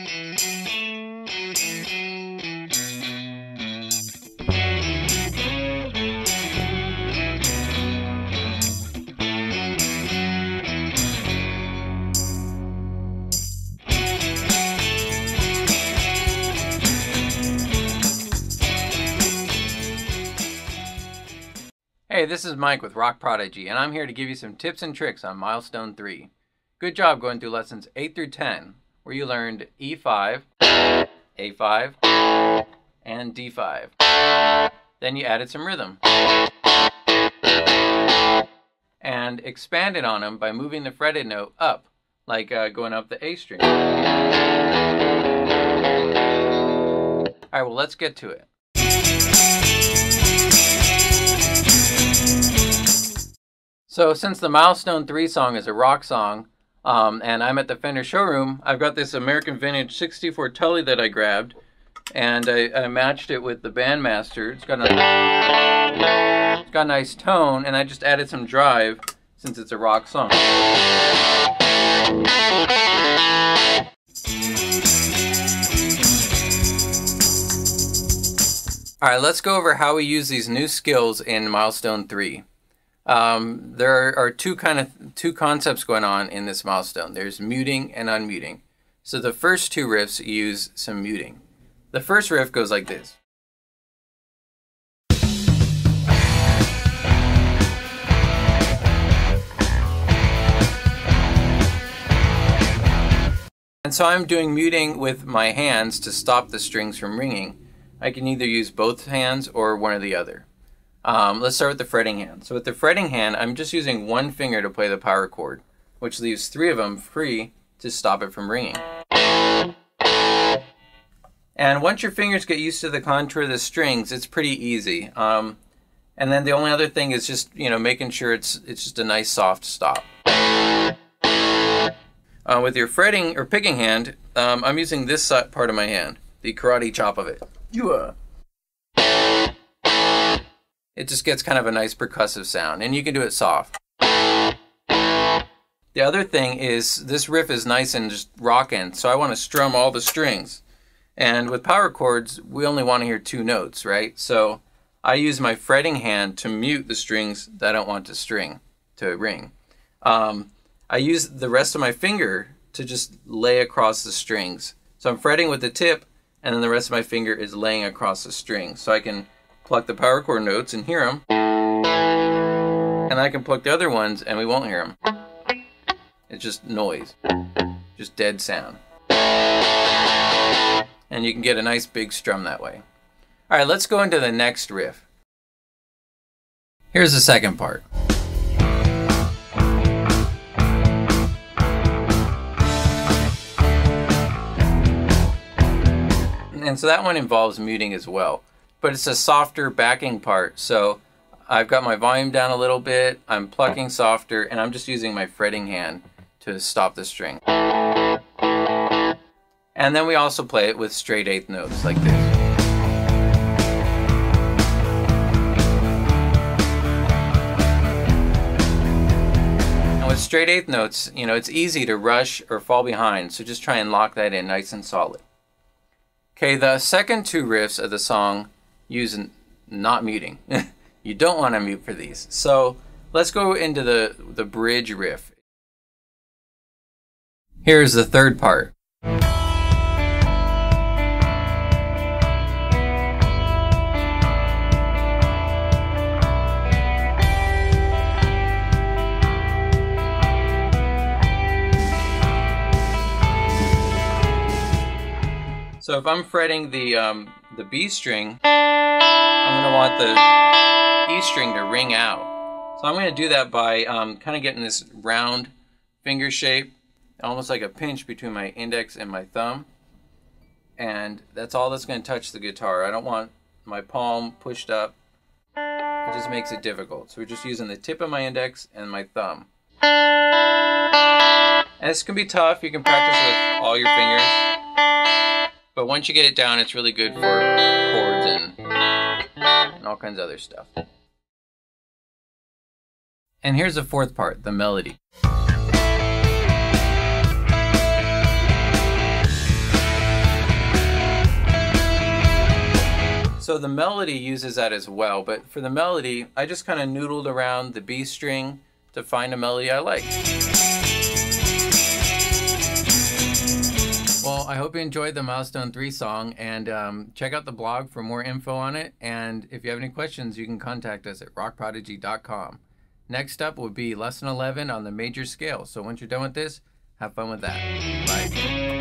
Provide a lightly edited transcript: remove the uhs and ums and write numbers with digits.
Hey, this is Mike with Rock Prodigy, and I'm here to give you some tips and tricks on Milestone 3. Good job going through lessons 8 through 10, where you learned E5, A5, and D5. Then you added some rhythm, and expanded on them by moving the fretted note up, like going up the A string. Alright, well, let's get to it. So since the Milestone 3 song is a rock song, and I'm at the Fender showroom, I've got this American Vintage 64 Tully that I grabbed, and I matched it with the Bandmaster. It's got a nice tone, and I just added some drive since it's a rock song. Alright, let's go over how we use these new skills in Milestone 3. There are two concepts going on in this milestone. There's muting and unmuting. So the first two riffs use some muting. The first riff goes like this. And so I'm doing muting with my hands to stop the strings from ringing. I can either use both hands or one or the other. Let's start with the fretting hand. So with the fretting hand, I'm just using one finger to play the power chord, which leaves 3 of them free to stop it from ringing. And once your fingers get used to the contour of the strings, it's pretty easy. And then the only other thing is just, making sure it's just a nice soft stop. With your fretting or picking hand, I'm using this part of my hand, the karate chop of it. It just gets kind of a nice percussive sound, and you can do it soft. The other thing is this riff is nice and just rockin', so I want to strum all the strings. And with power chords, we only want to hear 2 notes, right? So I use my fretting hand to mute the strings that I don't want to ring. I use the rest of my finger to just lay across the strings. So I'm fretting with the tip, and then the rest of my finger is laying across the strings. So I can pluck the power chord notes and hear them, and I can pluck the other ones and we won't hear them. It's just noise, just dead sound. And you can get a nice big strum that way. Alright, let's go into the next riff. Here's the second part. And so that one involves muting as well. But it's a softer backing part, so I've got my volume down a little bit, I'm plucking softer, and I'm just using my fretting hand to stop the string. And then we also play it with straight 8th notes like this. And with straight 8th notes, it's easy to rush or fall behind, so just try and lock that in nice and solid. Okay, the second 2 riffs of the song use not muting. You don't want to mute for these. So let's go into the bridge riff. Here's the third part. So if I'm fretting the B string, I'm going to want the E string to ring out. So I'm going to do that by kind of getting this round finger shape, almost like a pinch between my index and my thumb. And that's all that's going to touch the guitar. I don't want my palm pushed up. It just makes it difficult. So we're just using the tip of my index and my thumb. And this can be tough. You can practice with all your fingers. But once you get it down, it's really good for chords and all kinds of other stuff. And here's the fourth part, the melody. So the melody uses that as well, but for the melody, I just kind of noodled around the B string to find a melody I like. Well, I hope you enjoyed the Milestone 3 song, and check out the blog for more info on it. And if you have any questions, you can contact us at rockprodigy.com. Next up will be lesson 11 on the major scale. So once you're done with this, have fun with that. Bye.